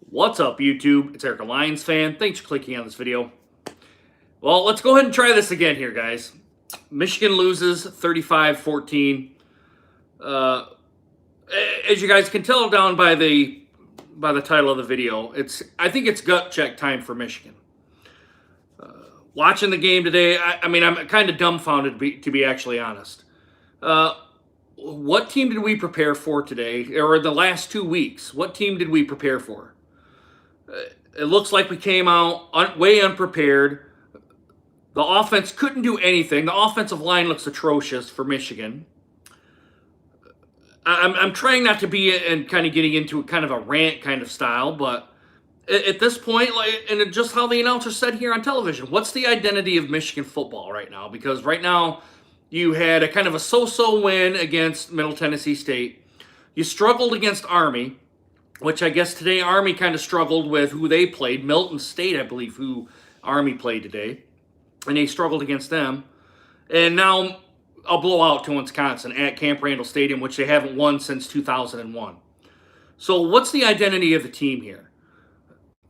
What's up, YouTube? It's Eric, a Lions fan. Thanks for clicking on this video. Well, let's go ahead and try this again here, guys. Michigan loses 35-14. As you guys can tell down by the title of the video, I think it's gut check time for Michigan. Watching the game today, I'm kind of dumbfounded to be actually honest. What team did we prepare for today, or the last 2 weeks? What team did we prepare for? It looks like we came out way unprepared. The offense couldn't do anything. The offensive line looks atrocious for Michigan. I'm trying not to be and kind of getting into kind of a rant kind of style, but at this point, and just how the announcer said here on television, what's the identity of Michigan football right now? Because right now, you had a kind of a so-so win against Middle Tennessee State. You struggled against Army, which I guess today Army kind of struggled with who they played. Milton State, I believe, who Army played today. And they struggled against them. And now a blowout to Wisconsin at Camp Randall Stadium, which they haven't won since 2001. So what's the identity of the team here?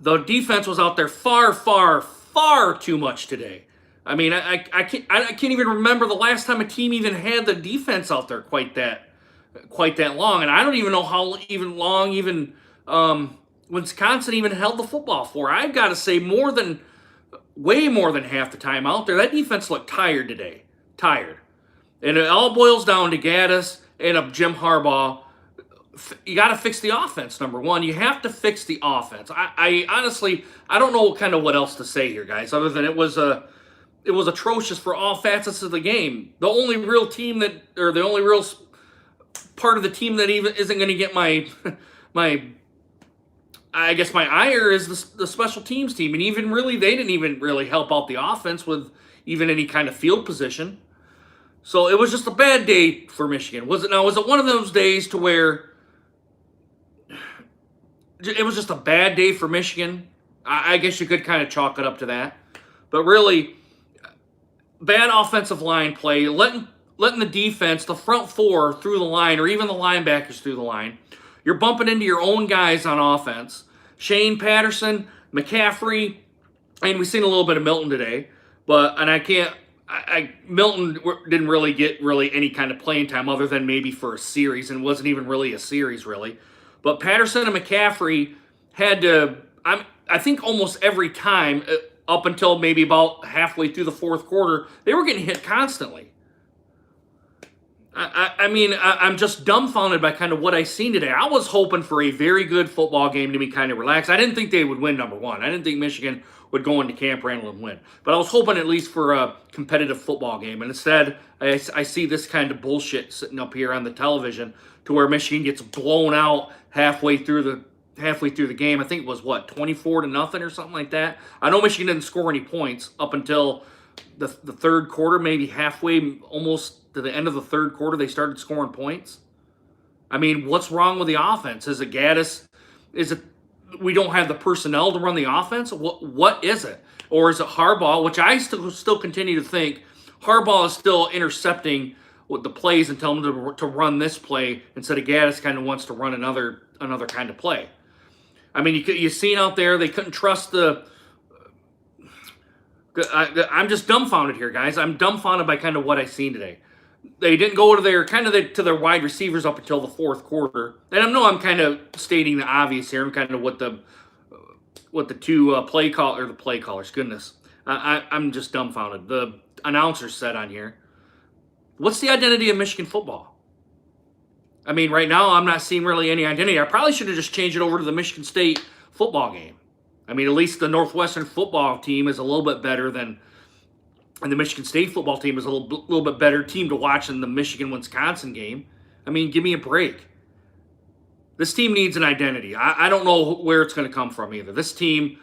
The defense was out there far, far, far too much today. I mean, I can't even remember the last time a team even had the defense out there quite that long, and I don't even know how long Wisconsin even held the football for. I've got to say way more than half the time out there. That defense looked tired today, and it all boils down to Gaddis and Jim Harbaugh. You got to fix the offense. Number one, you have to fix the offense. I honestly don't know what else to say here, guys, other than it was atrocious for all facets of the game. The only real part of the team that even isn't going to get my ire is the special teams team, and they didn't even really help out the offense with even any kind of field position. So it was just a bad day for Michigan. Was it one of those days to where it was just a bad day for Michigan? I guess you could kind of chalk it up to that, but really bad offensive line play, letting the defense, the front four through the line, or even the linebackers through the line. You're bumping into your own guys on offense. Shane Patterson, McCaffrey, and we've seen a little bit of Milton today. Milton didn't really get any kind of playing time other than maybe for a series, and wasn't even really a series, really. But Patterson and McCaffrey had to, I think almost every time, up until maybe about halfway through the fourth quarter, they were getting hit constantly. I'm just dumbfounded by kind of what I seen today. I was hoping for a very good football game to be kind of relaxed. I didn't think they would win, number one. I didn't think Michigan would go into Camp Randall and win. But I was hoping at least for a competitive football game. And instead, I see this kind of bullshit sitting up here on the television to where Michigan gets blown out halfway through the game. I think it was 24-0 or something like that. I know Michigan didn't score any points up until the third quarter, maybe halfway, almost to the end of the third quarter, they started scoring points. I mean, what's wrong with the offense? Is it Gaddis? Is it we don't have the personnel to run the offense? What is it? Or is it Harbaugh, which I still continue to think Harbaugh is still intercepting with the plays and telling them to run this play instead of Gaddis kind of wants to run another kind of play. I mean, you seen out there, they couldn't trust I'm just dumbfounded here, guys. I'm dumbfounded by kind of what I seen today. They didn't go to their wide receivers up until the fourth quarter. And I know I'm kind of stating the obvious here. I'm kind of what the two play callers. Goodness, I'm just dumbfounded. The announcer said on here, "What's the identity of Michigan football?" I mean, right now I'm not seeing really any identity. I probably should have just changed it over to the Michigan State football game. I mean, at least the Northwestern football team is a little bit better than. And the Michigan State football team is a little bit better team to watch than the Michigan-Wisconsin game. I mean, give me a break. This team needs an identity. I don't know where it's going to come from either. This team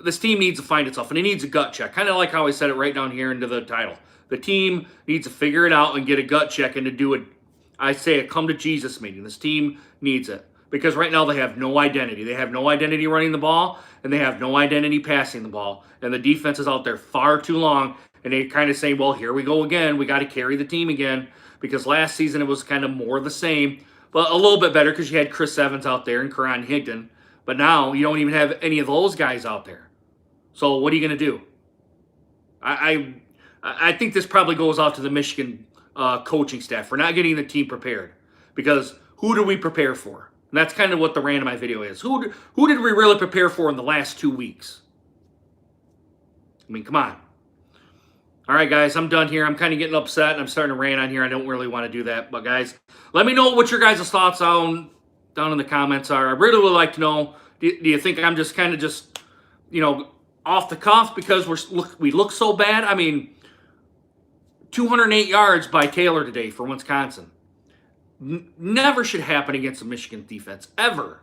needs to find itself, and it needs a gut check. Kind of like how I said it right down here into the title. The team needs to figure it out and get a gut check and to do it. I say a come-to-Jesus meeting. This team needs it. Because right now they have no identity. They have no identity running the ball, and they have no identity passing the ball. And the defense is out there far too long. And they kind of say, well, here we go again. We got to carry the team again. Because last season it was kind of more the same. But a little bit better because you had Chris Evans out there and Karan Higdon. But now you don't even have any of those guys out there. So what are you going to do? I think this probably goes out to the Michigan coaching staff for not getting the team prepared. Because who do we prepare for? And that's kind of what the rant of my video is. Who did we really prepare for in the last 2 weeks? I mean, come on. All right, guys, I'm done here. I'm kind of getting upset, and I'm starting to rant on here. I don't really want to do that. But, guys, let me know what your guys' thoughts down in the comments are. I really would like to know, do you think I'm just kind of off the cuff because we look so bad? I mean, 208 yards by Taylor today for Wisconsin. Never should happen against a Michigan defense, ever.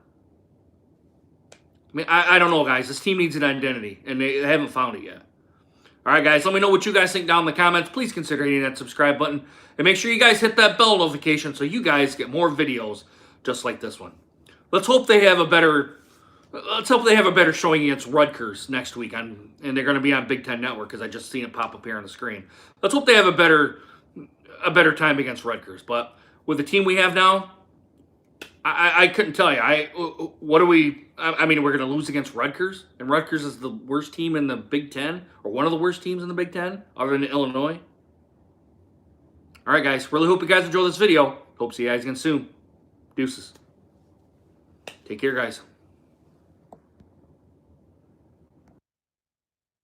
I mean, I don't know, guys. This team needs an identity, and they haven't found it yet. All right, guys, let me know what you guys think down in the comments. Please consider hitting that subscribe button. And make sure you guys hit that bell notification so you guys get more videos just like this one. Let's hope they have a better showing against Rutgers next week. And they're going to be on Big Ten Network because I just seen it pop up here on the screen. Let's hope they have a better time against Rutgers. But with the team we have now, I couldn't tell you. I mean, we're going to lose against Rutgers, and Rutgers is the worst team in the Big Ten, or one of the worst teams in the Big Ten, other than Illinois. All right, guys. Really hope you guys enjoy this video. Hope to see you guys again soon. Deuces. Take care, guys.